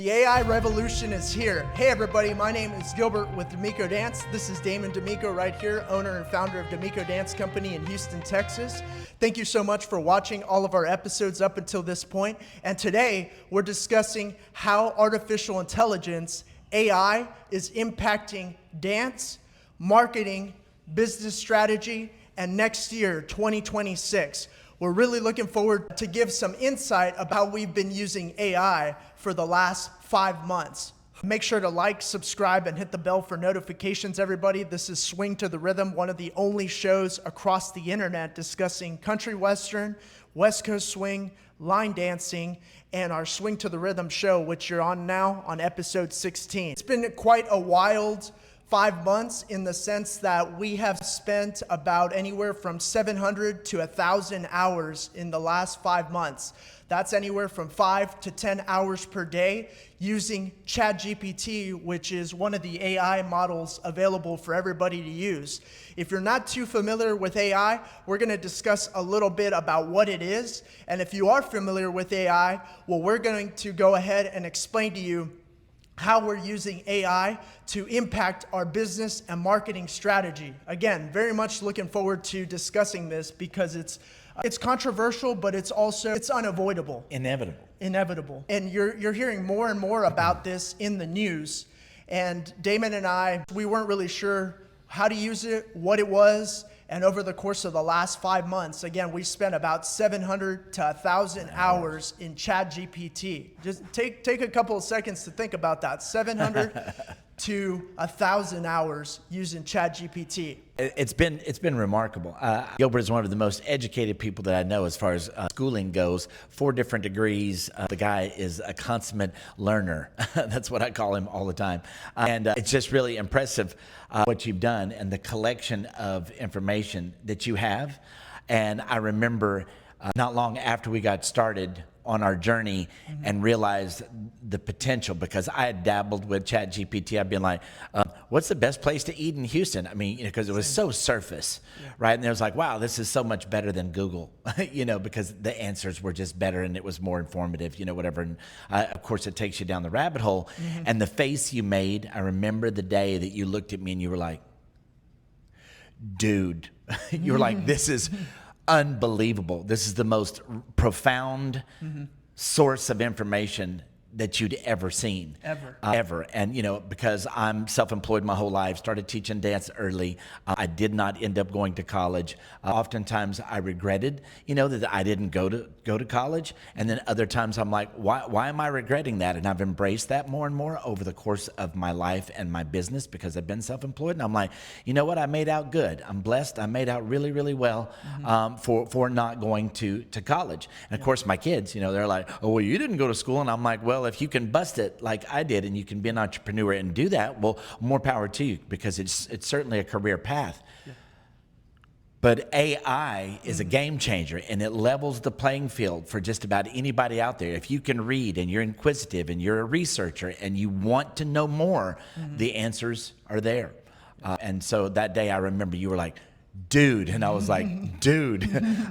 The AI revolution is here. Hey everybody, my name is Gilbert with D'Amico Dance. This is Damon D'Amico right here, owner and founder of D'Amico Dance Company in Houston, Texas. Thank you so much for watching all of our episodes up until this point. And today we're discussing how artificial intelligence, AI, is impacting dance, marketing, business strategy, and next year, 2026. We're really looking forward to give some insight about how we've been using AI for the last 5 months. Make sure to like, subscribe, and hit the bell for notifications, everybody. This is Swing to the Rhythm, one of the only shows across the internet discussing country western, West Coast swing, line dancing, and our Swing to the Rhythm show, which you're on now on episode 16. It's been quite a wild 5 months in the sense that we have spent about anywhere from 700 to 1,000 hours in the last 5 months. That's anywhere from 5 to 10 hours per day using ChatGPT, which is one of the AI models available for everybody to use. If you're not too familiar with AI, we're going to discuss a little bit about what it is. And if you are familiar with AI, well, we're going to go ahead and explain to you how we're using AI to impact our business and marketing strategy. Again, very much looking forward to discussing this because it's controversial, but it's unavoidable. Inevitable. And you're hearing more and more about this in the news. And Damon and I, we weren't really sure how to use it, what it was. And over the course of the last 5 months, again, we spent about 700 to 1,000 hours in ChatGPT. Just take a couple of seconds to think about that. 700 to 1,000 hours using ChatGPT. It's been remarkable. Gilbert is one of the most educated people that I know as far as schooling goes. 4 different degrees. The guy is a consummate learner. That's what I call him all the time. And it's just really impressive what you've done and the collection of information that you have. And I remember not long after we got started on our journey and realized the potential, because I had dabbled with ChatGPT. I'd been like, what's the best place to eat in Houston? I mean, because it was so surface, right? And it was like, wow, this is so much better than Google, because the answers were just better and it was more informative, whatever. And of course, it takes you down the rabbit hole. And the face you made, I remember the day that you looked at me and you were like, dude, you were like, this is unbelievable. This is the most profound source of information that you'd ever seen. Ever. And, because I'm self-employed my whole life, started teaching dance early. I did not end up going to college. Oftentimes I regretted, that I didn't go to college. And then other times I'm like, why am I regretting that? And I've embraced that more and more over the course of my life and my business because I've been self-employed. And I'm like, you know what? I made out good. I'm blessed. I made out really, really well for not going to college. And of course, my kids, they're like, oh, well, you didn't go to school. And I'm like, well, if you can bust it like I did and you can be an entrepreneur and do that, well, more power to you, because it's certainly a career path. But AI is a game changer, and it levels the playing field for just about anybody out there. If you can read and you're inquisitive and you're a researcher and you want to know more, the answers are there. And so that day I remember you were like, dude, and I was like, dude,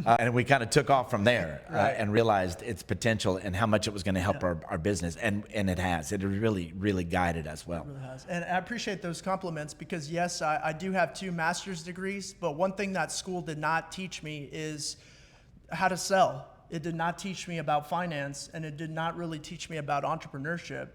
and we kind of took off from there and realized its potential and how much it was going to help our business, and it has. It really, really guided us well. It really has. And I appreciate those compliments because, yes, I do have 2 master's degrees, but one thing that school did not teach me is how to sell. It did not teach me about finance, and it did not really teach me about entrepreneurship.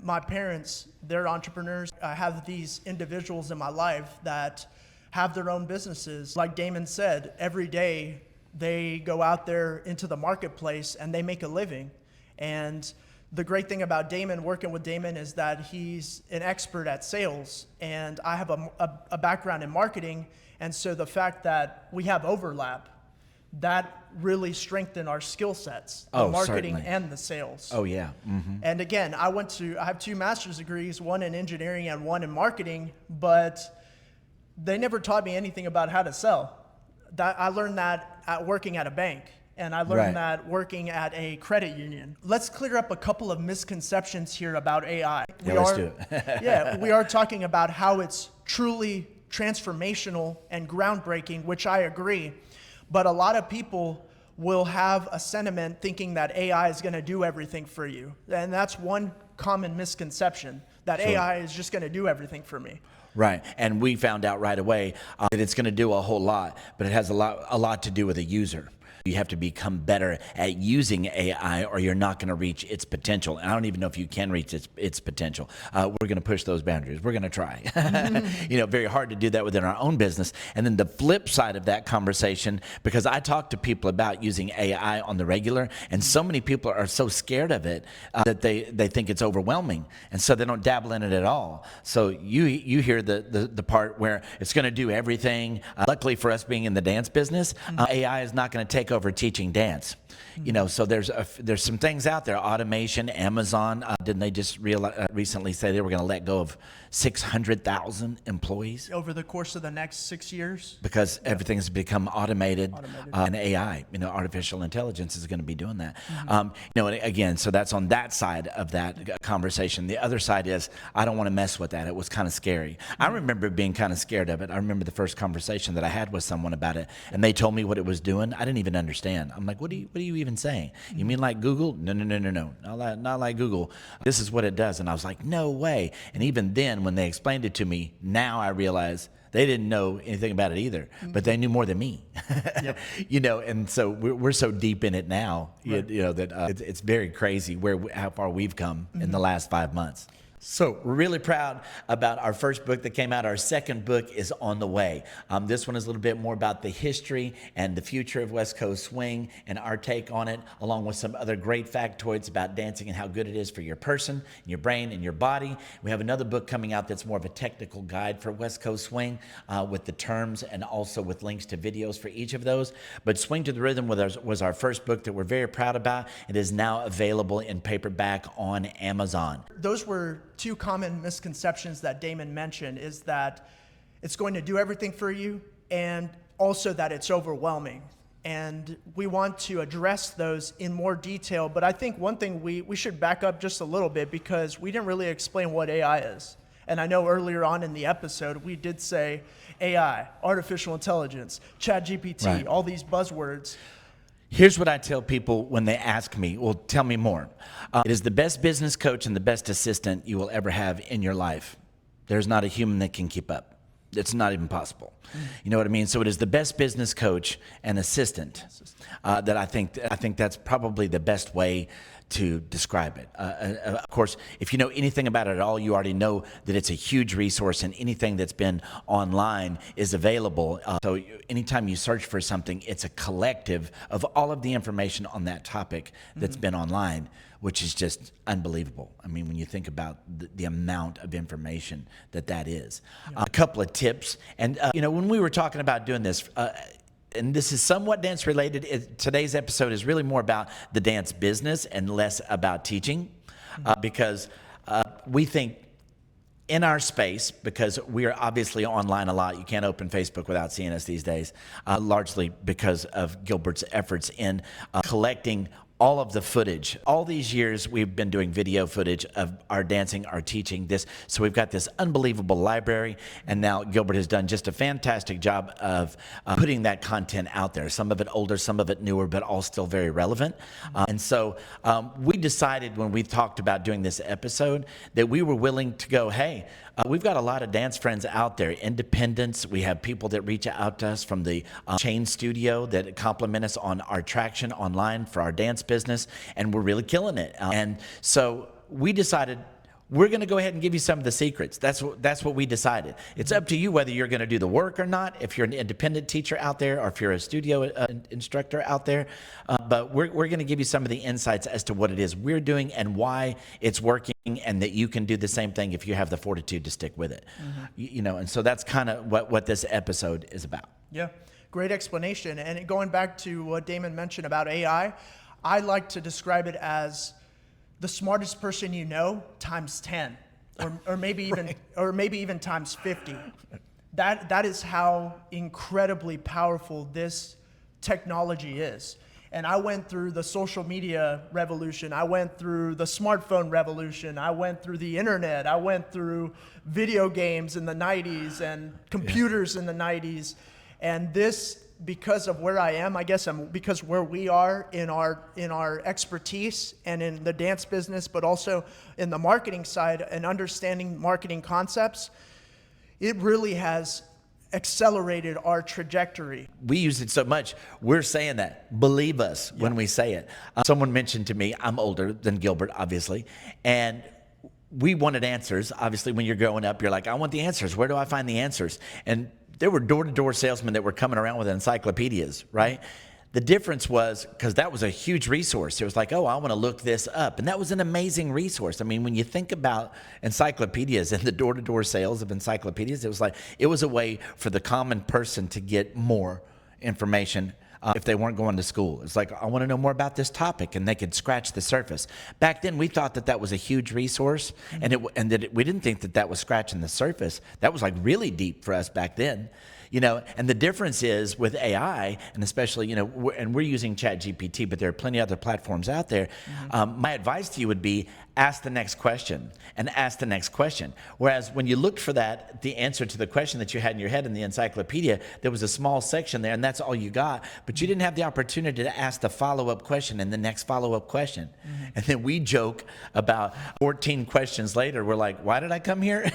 My parents, they're entrepreneurs. I have these individuals in my life that have their own businesses. Like Damon said, every day they go out there into the marketplace and they make a living. And the great thing about Damon, working with Damon, is that he's an expert at sales. And I have a background in marketing. And so the fact that we have overlap, that really strengthened our skill sets, the marketing certainly. And the sales. Oh, yeah. And again, I have 2 master's degrees, one in engineering and one in marketing, but they never taught me anything about how to sell. I learned that at working at a bank, and I learned that working at a credit union. Let's clear up a couple of misconceptions here about AI. Let's do it. We are talking about how it's truly transformational and groundbreaking, which I agree. But a lot of people will have a sentiment thinking that AI is going to do everything for you. And that's one common misconception that AI is just going to do everything for me. Right, and we found out right away that it's going to do a whole lot, but it has a lot to do with a user. You have to become better at using AI or you're not going to reach its potential. And I don't even know if you can reach its potential. We're going to push those boundaries. We're going to try. Very hard to do that within our own business. And then the flip side of that conversation, because I talk to people about using AI on the regular, and so many people are so scared of it that they think it's overwhelming. And so they don't dabble in it at all. So you hear the part where it's going to do everything. Luckily for us being in the dance business, AI is not going to take over teaching dance. So there's some things out there. Automation, Amazon, didn't they just recently say they were going to let go of 600,000 employees over the course of the next 6 years? Because everything has become automated. And AI, artificial intelligence is going to be doing that. And again, so that's on that side of that conversation. The other side is, I don't want to mess with that. It was kind of scary. I remember being kind of scared of it. I remember the first conversation that I had with someone about it, and they told me what it was doing. I didn't even understand. I'm like, what are you even saying? You mean like Google? No, not like Google. This is what it does. And I was like, no way. And even then, when they explained it to me, now I realize they didn't know anything about it either, but they knew more than me. And so we're so deep in it now, that it's very crazy how far we've come in the last 5 months. So we're really proud about our first book that came out. Our second book is on the way. This one is a little bit more about the history and the future of West Coast swing and our take on it, along with some other great factoids about dancing and how good it is for your person, and your brain, and your body. We have another book coming out that's more of a technical guide for West Coast swing with the terms and also with links to videos for each of those. But Swing to the Rhythm was our first book that we're very proud about. It is now available in paperback on Amazon. Those were two common misconceptions that Damon mentioned, is that it's going to do everything for you and also that it's overwhelming. And we want to address those in more detail. But I think one thing we should back up just a little bit, because we didn't really explain what AI is. And I know earlier on in the episode, we did say AI, artificial intelligence, ChatGPT, right, all these buzzwords. Here's what I tell people when they ask me, well, tell me more. It is the best business coach and the best assistant you will ever have in your life. There's not a human that can keep up. It's not even possible. You know what I mean? So it is the best business coach and assistant that I think that's probably the best way to describe it. Of course, if you know anything about it at all, you already know that it's a huge resource, and anything that's been online is available. So anytime you search for something, it's a collective of all of the information on that topic that's been online, which is just unbelievable. I mean, when you think about the amount of information that is. A couple of tips. And, when we were talking about doing this, and this is somewhat dance related, today's episode is really more about the dance business and less about teaching, because we think in our space, because we are obviously online a lot. You can't open Facebook without seeing us these days, largely because of Gilbert's efforts in collecting all of the footage. All these years we've been doing video footage of our dancing, our teaching, this. So we've got this unbelievable library, and now Gilbert has done just a fantastic job of putting that content out there. Some of it older, some of it newer, but all still very relevant. And so we decided when we talked about doing this episode that we were willing to go, hey, we've got a lot of dance friends out there, independents. We have people that reach out to us from the chain studio that compliment us on our traction online for our dance business, and we're really killing it. And so we decided we're going to go ahead and give you some of the secrets. That's what we decided. It's up to you whether you're going to do the work or not, if you're an independent teacher out there or if you're a studio instructor out there. But we're going to give you some of the insights as to what it is we're doing and why it's working, and that you can do the same thing if you have the fortitude to stick with it. And so that's kind of what this episode is about. Yeah, great explanation. And going back to what Damon mentioned about AI, I like to describe it as the smartest person you know times 10, or maybe even right, or maybe even times 50. That is how incredibly powerful this technology is. And I went through the social media revolution. I went through the smartphone revolution. I went through the internet. I went through video games in the 90s and computers in the 90s. And this because of where I am, I guess, because where we are in our expertise and in the dance business, but also in the marketing side and understanding marketing concepts, it really has accelerated our trajectory. We use it so much. We're saying that. Believe us when we say it. Someone mentioned to me, I'm older than Gilbert, obviously, and we wanted answers. Obviously, when you're growing up, you're like, I want the answers. Where do I find the answers? And there were door-to-door salesmen that were coming around with encyclopedias, right? The difference was, because that was a huge resource. It was like, oh, I want to look this up. And that was an amazing resource. I mean, when you think about encyclopedias and the door-to-door sales of encyclopedias, it was a way for the common person to get more information if they weren't going to school. It's like, I want to know more about this topic, and they could scratch the surface. Back then, we thought that was a huge resource, and we didn't think that was scratching the surface. That was like really deep for us back then. And the difference is with AI, and especially, we're using ChatGPT, but there are plenty of other platforms out there. My advice to you would be ask the next question and ask the next question. Whereas when you looked for the answer to the question that you had in your head in the encyclopedia, there was a small section there, and that's all you got. But you didn't have the opportunity to ask the follow-up question and the next follow-up question. And then we joke about 14 questions later, we're like, why did I come here?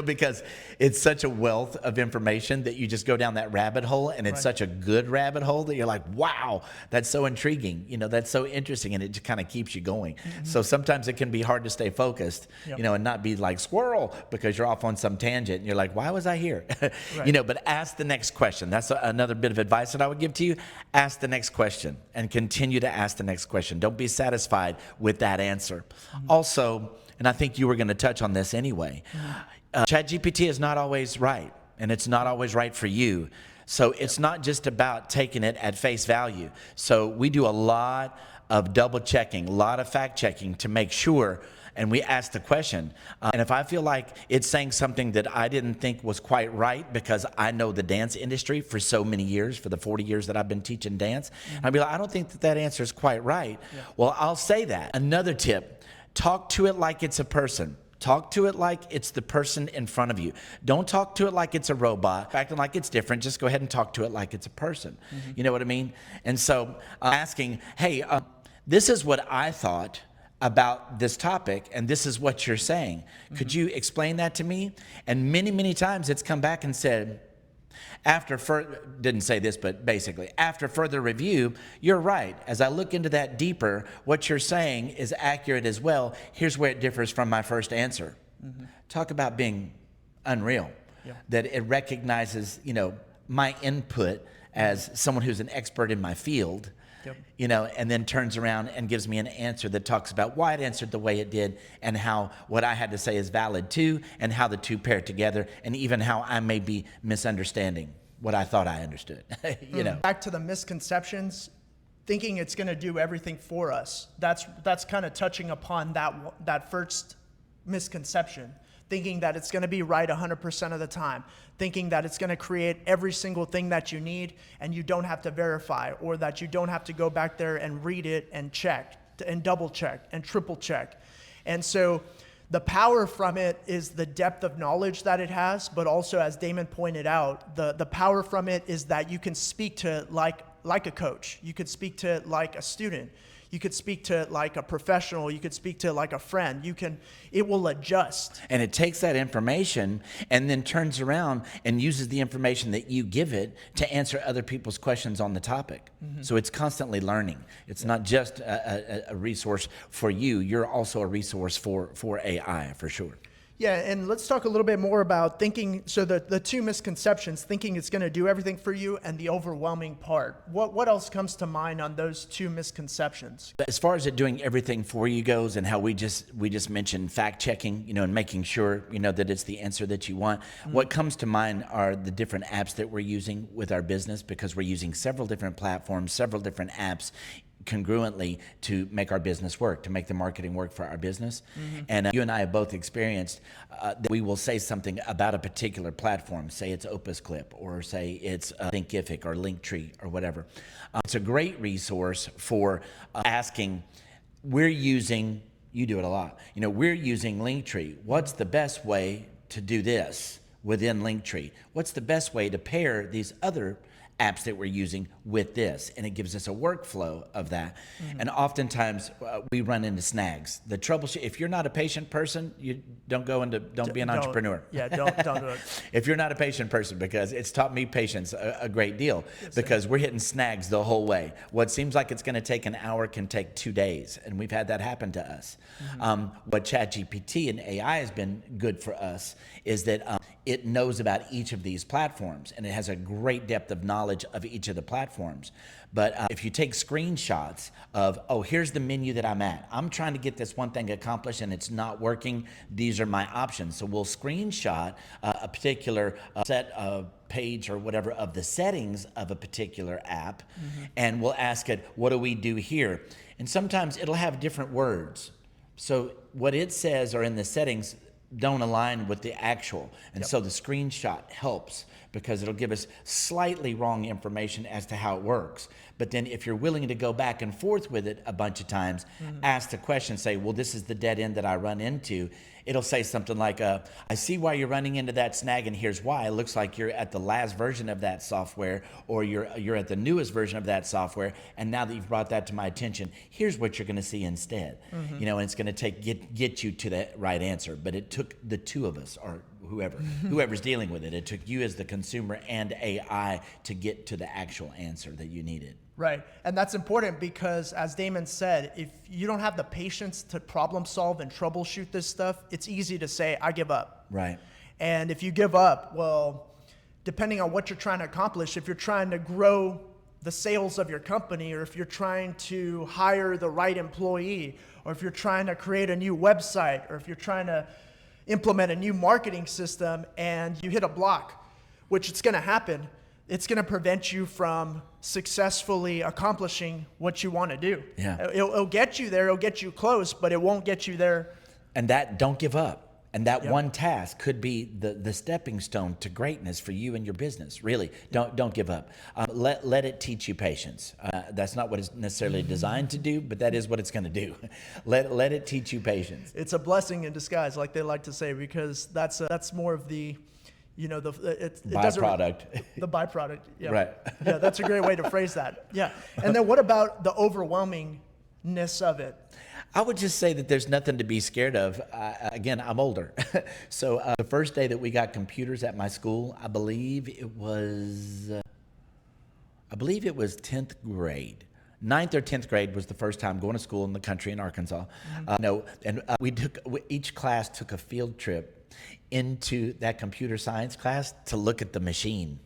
Because it's such a wealth of information that you just go down that rabbit hole, and it's such a good rabbit hole that you're like, wow, that's so intriguing. That's so interesting, and it just kind of keeps you going. So sometimes it can be hard to stay focused, and not be like squirrel because you're off on some tangent and you're like, why was I here? But ask the next question. That's another bit of advice that I would give to you. Ask the next question and continue to ask the next question. Don't be satisfied with that answer. Also, and I think you were going to touch on this anyway, ChatGPT is not always right, and it's not always right for you. So it's not just about taking it at face value. So we do a lot of double checking, a lot of fact checking to make sure, and we ask the question. And if I feel like it's saying something that I didn't think was quite right, because I know the dance industry for so many years, for the 40 years that I've been teaching dance, I'd be like, I don't think that answer is quite right. Well, I'll say that. Another tip, talk to it like it's a person. Talk to it like it's the person in front of you. Don't talk to it like it's a robot, acting like it's different. Just go ahead and talk to it like it's a person. You know what I mean? And so asking, hey, this is what I thought about this topic, and this is what you're saying. Could you explain that to me? And many, many times it's come back and said, didn't say this, but basically, after further review, you're right. As I look into that deeper, what you're saying is accurate as well. Here's where it differs from my first answer. Talk about being unreal, that it recognizes, my input as someone who's an expert in my field, and then turns around and gives me an answer that talks about why it answered the way it did, and how what I had to say is valid too, and how the two pair together, and even how I may be misunderstanding what I thought I understood. Back to the misconceptions, thinking it's going to do everything for us. That's kind of touching upon that first misconception. Thinking that it's going to be right 100% of the time, thinking that it's going to create every single thing that you need and you don't have to verify, or that you don't have to go back there and read it and check and double check and triple check. And so the power from it is the depth of knowledge that it has, but also, as Damon pointed out, the power from it is that you can speak to like a coach. You could speak to like a student. You could speak to like a professional. You could speak to like a friend. It will adjust. And it takes that information and then turns around and uses the information that you give it to answer other people's questions on the topic. So it's constantly learning. It's not just a resource for you. You're also a resource for AI, for sure. Yeah, and let's talk a little bit more about thinking. So the two misconceptions, thinking it's going to do everything for you, and the overwhelming part. What else comes to mind on those two misconceptions? As far as it doing everything for you goes, and how we just mentioned fact checking, and making sure, that it's the answer that you want. What comes to mind are the different apps that we're using with our business, because we're using several different platforms, several different apps congruently to make our business work, to make the marketing work for our business. And you and I have both experienced that we will say something about a particular platform, say it's Opus Clip, or say it's Thinkific or Linktree or whatever. It's a great resource for asking, you do it a lot, we're using Linktree. What's the best way to do this within Linktree? What's the best way to pair these other apps that we're using with this, and it gives us a workflow of that. And oftentimes we run into snags. The troubleshoot, if you're not a patient person, you don't be an entrepreneur. Yeah, don't do it. If you're not a patient person, because it's taught me patience a great deal, because we're hitting snags the whole way. What seems like it's going to take an hour can take 2 days, and we've had that happen to us. What ChatGPT and AI has been good for us is that it knows about each of these platforms, and it has a great depth of knowledge of each of the platforms. But if you take screenshots of, oh, here's the menu that I'm at. I'm trying to get this one thing accomplished and it's not working. These are my options. So we'll screenshot a particular set of page or whatever of the settings of a particular app, and we'll ask it, what do we do here? And sometimes it'll have different words. So what it says or in the settings don't align with the actual. And so the screenshot helps, because it'll give us slightly wrong information as to how it works. But then if you're willing to go back and forth with it a bunch of times, ask the question, say, well, this is the dead end that I run into. It'll say something like, I see why you're running into that snag, and here's why. It looks like you're at the last version of that software, or you're at the newest version of that software, and now that you've brought that to my attention, here's what you're going to see instead. You know, and it's going to get you to the right answer. But it took the two of us, or whoever's dealing with it. It took you as the consumer and AI to get to the actual answer that you needed. Right. And that's important because, as Damon said, if you don't have the patience to problem solve and troubleshoot this stuff, it's easy to say, I give up. Right. And if you give up, well, depending on what you're trying to accomplish, if you're trying to grow the sales of your company, or if you're trying to hire the right employee, or if you're trying to create a new website, or if you're trying to implement a new marketing system and you hit a block, which it's going to happen, it's going to prevent you from successfully accomplishing what you want to do. Yeah. It'll get you there, it'll get you close, but it won't get you there. And that, don't give up. And that one task could be the stepping stone to greatness for you and your business. Really, don't give up. Let it teach you patience. That's not what it's necessarily designed to do, but that is what it's going to do. Let it teach you patience. It's a blessing in disguise, like they like to say, because that's more of the, you know, byproduct. The byproduct. Yeah. Right. Yeah, that's a great way to phrase that. Yeah. And then what about the overwhelmingness of it? I would just say that there's nothing to be scared of. Again, I'm older. So the first day that we got computers at my school, I believe it was 10th grade. 9th or 10th grade was the first time going to school in the country in Arkansas. Each class took a field trip into that computer science class to look at the machine.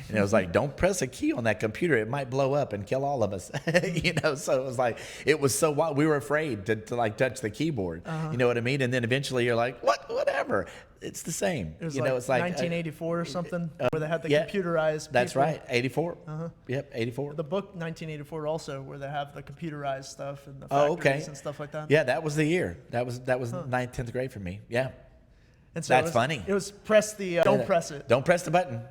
And it was like, don't press a key on that computer. It might blow up and kill all of us. You know, so it was like, it was so wild. We were afraid to like touch the keyboard. You know what I mean? And then eventually you're like, whatever. It's the same. It was it's like 1984 or something, where they had the computerized people. That's right, 84. Yep, 84. The book 1984 also, where they have the computerized stuff and the factories and stuff like that. Yeah, that was the year. That was 9th, 10th grade for me. Yeah. And so that's funny. It was press the, don't press it. Don't press the button.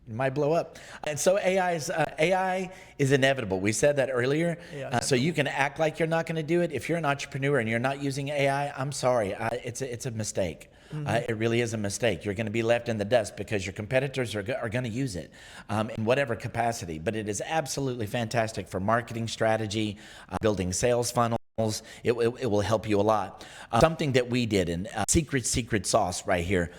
It might blow up. And so AI is inevitable. We said that earlier. Yeah. So you can act like you're not going to do it. If you're an entrepreneur and you're not using AI, I'm sorry. It's a mistake. It really is a mistake. You're going to be left in the dust because your competitors are going to use it in whatever capacity. But it is absolutely fantastic for marketing strategy, building sales funnels. It will help you a lot. Something that we did in secret sauce right here.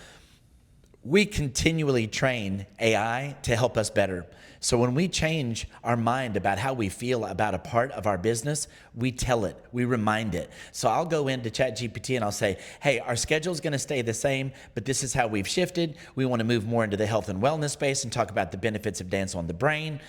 We continually train AI to help us better. So when we change our mind about how we feel about a part of our business, we tell it, we remind it. So I'll go into ChatGPT and I'll say, hey, our schedule is going to stay the same, but this is how we've shifted. We want to move more into the health and wellness space and talk about the benefits of dance on the brain.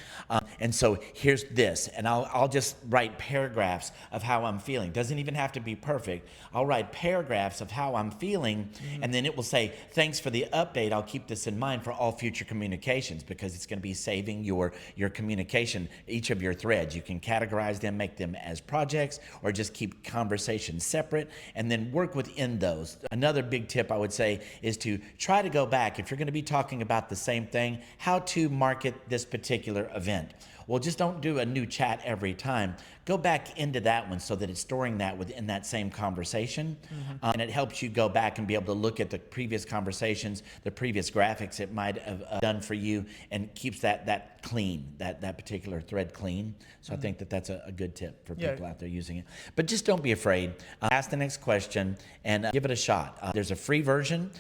And so here's this. And I'll just write paragraphs of how I'm feeling. Doesn't even have to be perfect. I'll write paragraphs of how I'm feeling, and then it will say, thanks for the update. I'll keep this in mind for all future communications, because it's going to be saving your communication, each of your threads. You can categorize them, make them as projects, or just keep conversations separate, and then work within those. Another big tip I would say is to try to go back, if you're going to be talking about the same thing, how to market this particular event. Well, just don't do a new chat every time. Go back into that one so that it's storing that within that same conversation. And it helps you go back and be able to look at the previous conversations, the previous graphics it might have done for you, and keeps that clean, that particular thread clean. So I think that's a good tip for people out there using it. But just don't be afraid. Ask the next question and give it a shot. There's a free version.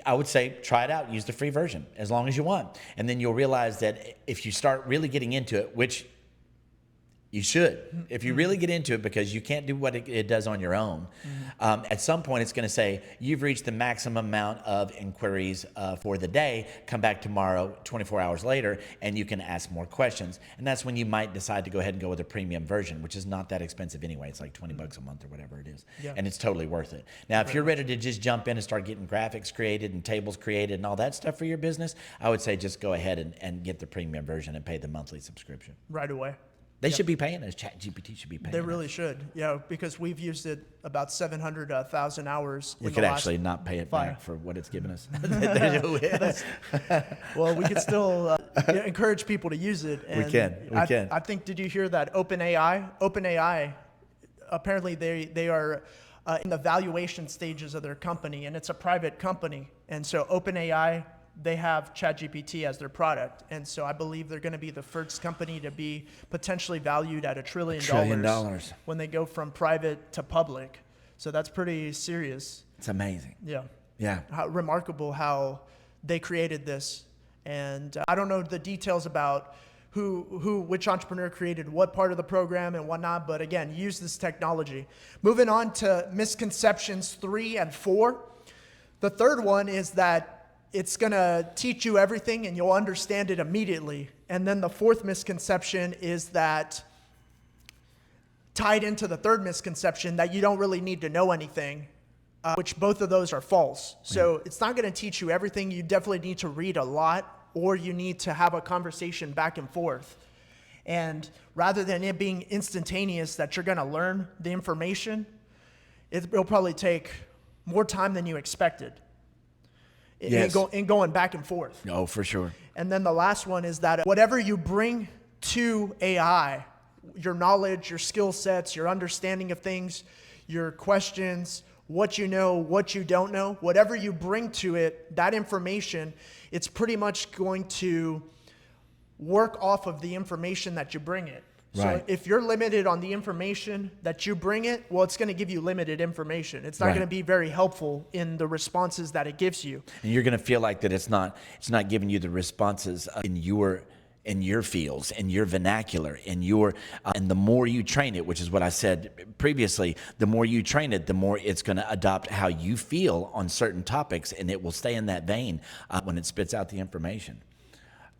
I would say try it out. Use the free version as long as you want. And then you'll realize that if you start really getting into it, which you should, if you really get into it, because you can't do what it does on your own. At some point, it's going to say, you've reached the maximum amount of inquiries for the day. Come back tomorrow, 24 hours later, and you can ask more questions. And that's when you might decide to go ahead and go with a premium version, which is not that expensive anyway. It's like 20 bucks a month or whatever it is. Yeah. And it's totally worth it. Now, if you're ready to just jump in and start getting graphics created and tables created and all that stuff for your business, I would say just go ahead and get the premium version and pay the monthly subscription. Right away. They should be paying us. ChatGPT should be paying us. They really should, because we've used it about 700,000 hours. We could actually not pay it back for what it's given us. Well, we could still encourage people to use it. And we can. I think, did you hear that OpenAI, apparently they are in the valuation stages of their company, and it's a private company. And so OpenAI, they have ChatGPT as their product. And so I believe they're going to be the first company to be potentially valued at $1 trillion when they go from private to public. So that's pretty serious. It's amazing. Yeah. Remarkable how they created this. And I don't know the details about which entrepreneur created what part of the program and whatnot, but again, use this technology. Moving on to misconceptions 3 and 4. The third one is that it's going to teach you everything and you'll understand it immediately. And then the fourth misconception is that, tied into the third misconception, that you don't really need to know anything, which both of those are false. So it's not going to teach you everything. You definitely need to read a lot, or you need to have a conversation back and forth. And rather than it being instantaneous that you're going to learn the information, it'll probably take more time than you expected. In going back and forth. Oh, for sure. And then the last one is that whatever you bring to AI, your knowledge, your skill sets, your understanding of things, your questions, what you know, what you don't know, whatever you bring to it, that information, it's pretty much going to work off of the information that you bring it. Right. So if you're limited on the information that you bring it, well, it's going to give you limited information. It's not going to be very helpful in the responses that it gives you. And you're going to feel like that it's not giving you the responses in your fields, in your vernacular, and the more you train it, which is what I said previously, the more you train it, the more it's going to adopt how you feel on certain topics, and it will stay in that vein when it spits out the information.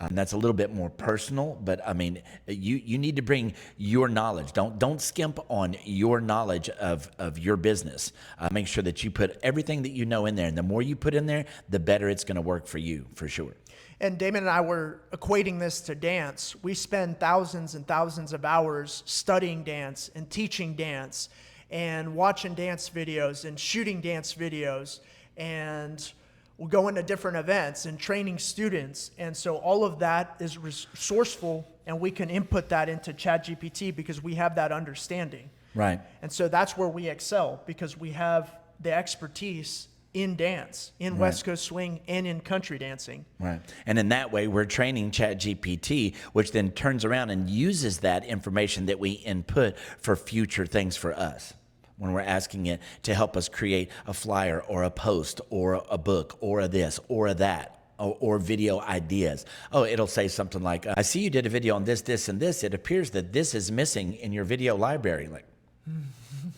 And that's a little bit more personal, but I mean, you need to bring your knowledge. Don't skimp on your knowledge of your business. Make sure that you put everything that you know in there, and the more you put in there, the better it's going to work for you, for sure. And Damon and I were equating this to dance. We spend thousands and thousands of hours studying dance and teaching dance and watching dance videos and shooting dance videos, and we'll go into different events and training students. And so all of that is resourceful, and we can input that into ChatGPT because we have that understanding. Right. And so that's where we excel, because we have the expertise in dance, in West Coast swing, and in country dancing. Right. And in that way, we're training ChatGPT, which then turns around and uses that information that we input for future things for us. When we're asking it to help us create a flyer or a post or a book or a this or a that or video ideas. Oh, it'll say something like, I see you did a video on this, this, and this. It appears that this is missing in your video library. Like,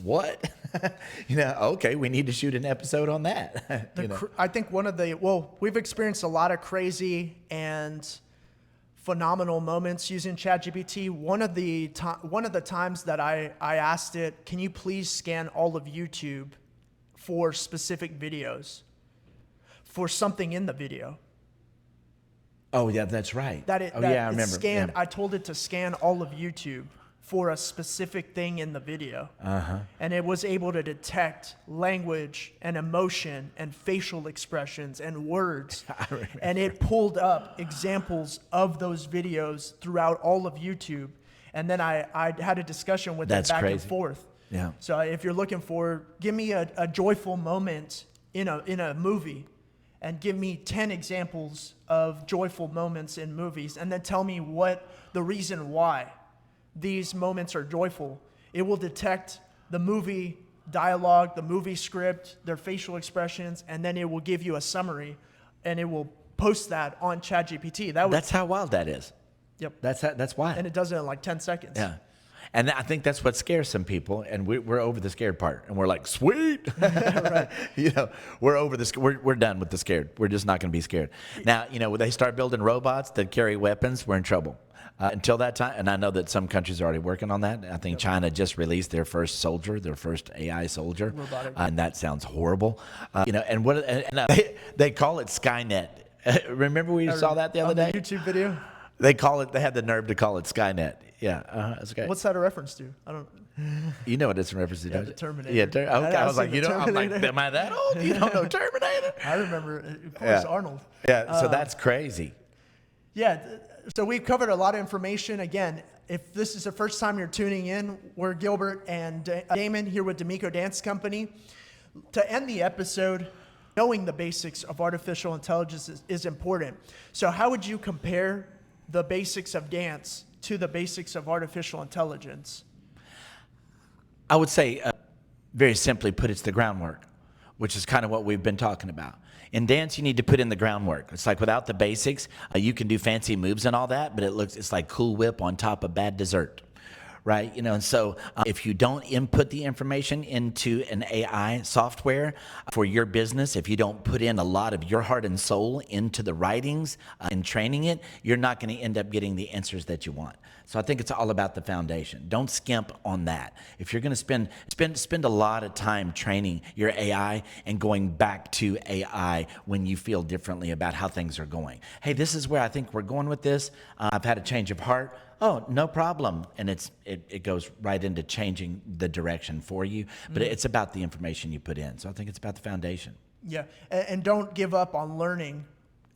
what? Okay, we need to shoot an episode on that. I think we've experienced a lot of crazy and phenomenal moments using ChatGPT. One of the times that I asked it, can you please scan all of YouTube for specific videos, for something in the video? Oh yeah, that's right. I remember. I told it to scan all of YouTube for a specific thing in the video. And it was able to detect language and emotion and facial expressions and words. And it pulled up examples of those videos throughout all of YouTube. And then I had a discussion with it back and forth. Yeah. So if you're looking for, give me a joyful moment in a movie, and give me 10 examples of joyful moments in movies, and then tell me what the reason why these moments are joyful. It will detect the movie dialogue, the movie script, their facial expressions, and then it will give you a summary, and it will post that on ChatGPT. That's how wild that is. Yep. That's wild. And it does it in like 10 seconds. Yeah. And I think that's what scares some people, and we're over the scared part, and we're like, sweet, Right. We're over this. We're done with the scared. We're just not going to be scared. Now, when they start building robots that carry weapons, we're in trouble. Until that time, and I know that some countries are already working on that. I think China just released their first soldier, their first AI soldier, robotic, and that sounds horrible. They call it Skynet. Remember we saw that the other day? YouTube video. They had the nerve to call it Skynet. Yeah, that's okay. What's that a reference to? I don't. You know what it's a reference to, Yeah, don't the you? Terminator. Yeah, okay. I was like, I'm like, Terminator. am I that old? You don't know Terminator? I remember, of course, Arnold. Yeah, so that's crazy. Yeah, so we've covered a lot of information. Again, if this is the first time you're tuning in, we're Gilbert and Damon here with D'Amico Dance Company. To end the episode, knowing the basics of artificial intelligence is important. So how would you compare the basics of dance to the basics of artificial intelligence? I would say, very simply put, it's the groundwork, which is kind of what we've been talking about. In dance, you need to put in the groundwork. It's like without the basics, you can do fancy moves and all that, but it's like Cool Whip on top of bad dessert, right? And so if you don't input the information into an AI software for your business, if you don't put in a lot of your heart and soul into the writings and training it, you're not going to end up getting the answers that you want. So I think it's all about the foundation. Don't skimp on that. If you're going to spend a lot of time training your AI and going back to AI when you feel differently about how things are going. Hey, this is where I think we're going with this. I've had a change of heart. Oh, no problem. And it goes right into changing the direction for you. But it's about the information you put in. So I think it's about the foundation. Yeah, and don't give up on learning.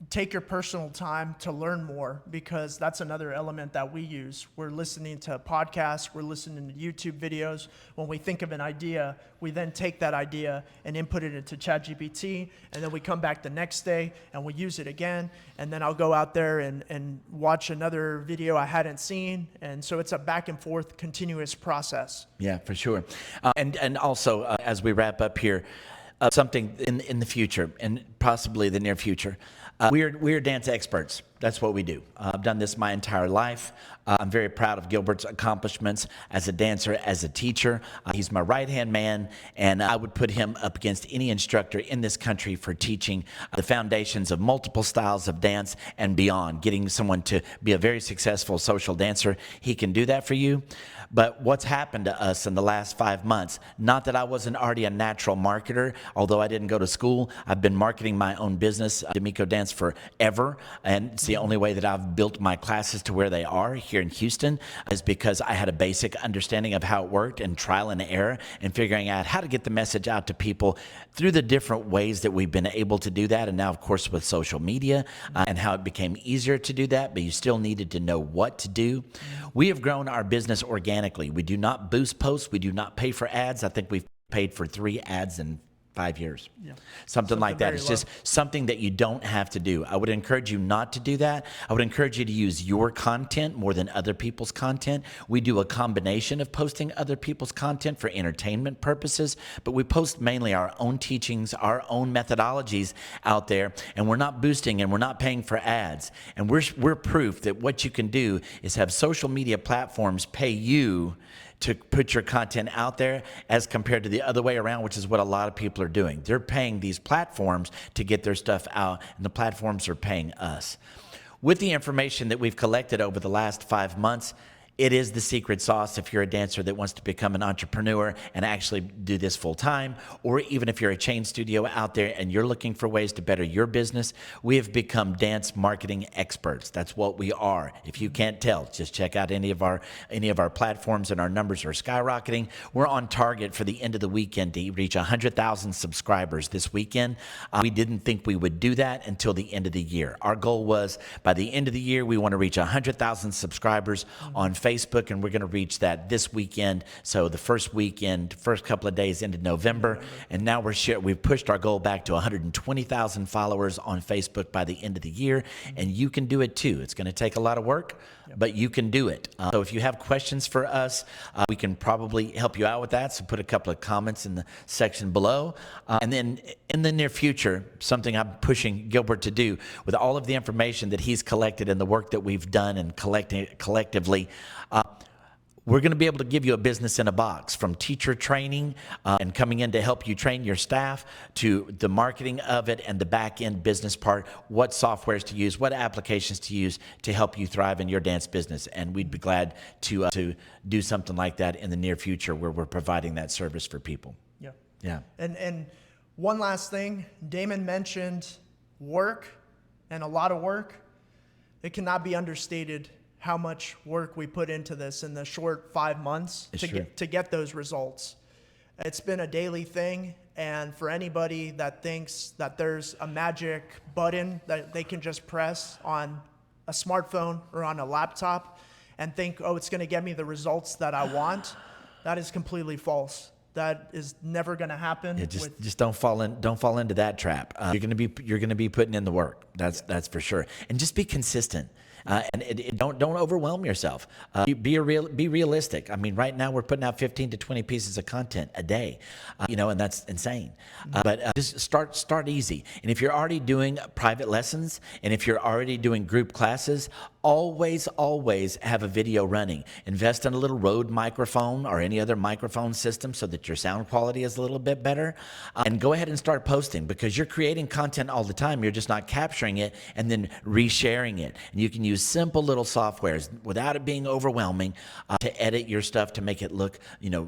Take your personal time to learn more, because that's another element that we use. We're listening to podcasts, we're listening to YouTube videos. When we think of an idea, we then take that idea and input it into ChatGPT, and then we come back the next day and we use it again, and then I'll go out there and watch another video I hadn't seen, and so it's a back and forth continuous process. Yeah, for sure. And also, as we wrap up here, something in the future, and possibly the near future, we're dance experts. That's what we do. I've done this my entire life. I'm very proud of Gilbert's accomplishments as a dancer, as a teacher. He's my right-hand man, and I would put him up against any instructor in this country for teaching the foundations of multiple styles of dance and beyond, getting someone to be a very successful social dancer. He can do that for you. But what's happened to us in the last 5 months, not that I wasn't already a natural marketer, although I didn't go to school. I've been marketing my own business, D'Amico Dance, forever, and it's the only way that I've built my classes to where they are here in Houston is because I had a basic understanding of how it worked and trial and error and figuring out how to get the message out to people through the different ways that we've been able to do that. And now, of course, with social media and how it became easier to do that, but you still needed to know what to do. We have grown our business organically. We do not boost posts. We do not pay for ads. I think we've paid for 3 ads in 5 years. Yeah. Something like that. It's just something that you don't have to do. I would encourage you not to do that. I would encourage you to use your content more than other people's content. We do a combination of posting other people's content for entertainment purposes, but we post mainly our own teachings, our own methodologies out there, and we're not boosting and we're not paying for ads. And we're proof that what you can do is have social media platforms pay you to put your content out there as compared to the other way around, which is what a lot of people are doing. They're paying these platforms to get their stuff out, and the platforms are paying us. With the information that we've collected over the last 5 months, it is the secret sauce if you're a dancer that wants to become an entrepreneur and actually do this full time, or even if you're a chain studio out there and you're looking for ways to better your business. We have become dance marketing experts. That's what we are. If you can't tell, just check out any of our platforms, and our numbers are skyrocketing. We're on target for the end of the weekend to reach 100,000 subscribers this weekend. We didn't think we would do that until the end of the year. Our goal was by the end of the year, we want to reach 100,000 subscribers on Facebook, and we're going to reach that this weekend. So the first couple of days ended November, and now we've pushed our goal back to 120,000 followers on Facebook by the end of the year, and you can do it too. It's going to take a lot of work, but you can do it. So if you have questions for us, we can probably help you out with that. So put a couple of comments in the section below. And then in the near future, something I'm pushing Gilbert to do with all of the information that he's collected and the work that we've done and collectively, we're going to be able to give you a business in a box, from teacher training and coming in to help you train your staff, to the marketing of it and the back end business part, what softwares to use, what applications to use to help you thrive in your dance business. And we'd be glad to do something like that in the near future, where we're providing that service for people. Yeah. And one last thing, Damon mentioned work, and a lot of work. It cannot be understated how much work we put into this in the short 5 months to get those results. It's been a daily thing, and for anybody that thinks that there's a magic button that they can just press on a smartphone or on a laptop and think, oh, it's going to get me the results that I want, that is completely false. That is never going to happen. Just don't fall into that trap. You're going to be putting in the work. That's for sure. And just be consistent. Don't overwhelm yourself. Be realistic. I mean, right now we're putting out 15 to 20 pieces of content a day, and that's insane. But just start easy. And if you're already doing private lessons, and if you're already doing group classes, always have a video running. Invest in a little Rode microphone or any other microphone system so that your sound quality is a little bit better. And go ahead and start posting, because you're creating content all the time. You're just not capturing it and then resharing it. And you can use simple little softwares without it being overwhelming to edit your stuff, to make it look,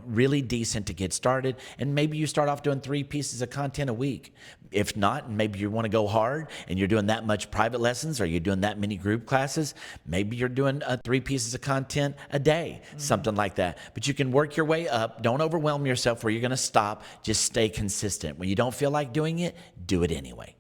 really decent to get started. And maybe you start off doing 3 pieces of content a week. If not, maybe you want to go hard and you're doing that much private lessons, or you're doing that many group classes, maybe you're doing 3 pieces of content a day, something like that. But you can work your way up. Don't overwhelm yourself where you're going to stop. Just stay consistent. When you don't feel like doing it, do it anyway.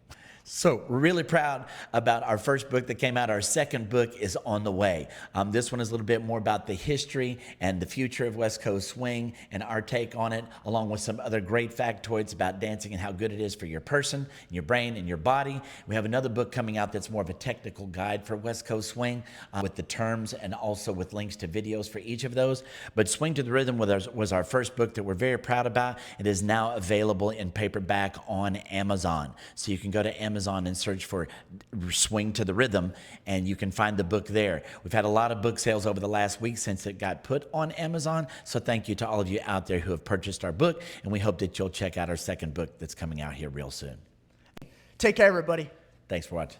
So we're really proud about our first book that came out. Our second book is on the way. This one is a little bit more about the history and the future of West Coast swing and our take on it, along with some other great factoids about dancing and how good it is for your person, and your brain, and your body. We have another book coming out that's more of a technical guide for West Coast swing with the terms and also with links to videos for each of those. But Swing to the Rhythm was our first book that we're very proud about. It is now available in paperback on Amazon. So you can go to Amazon and search for Swing to the Rhythm, and you can find the book there. We've had a lot of book sales over the last week since it got put on Amazon, so thank you to all of you out there who have purchased our book, and we hope that you'll check out our second book that's coming out here real soon. Take care, everybody. Thanks for watching.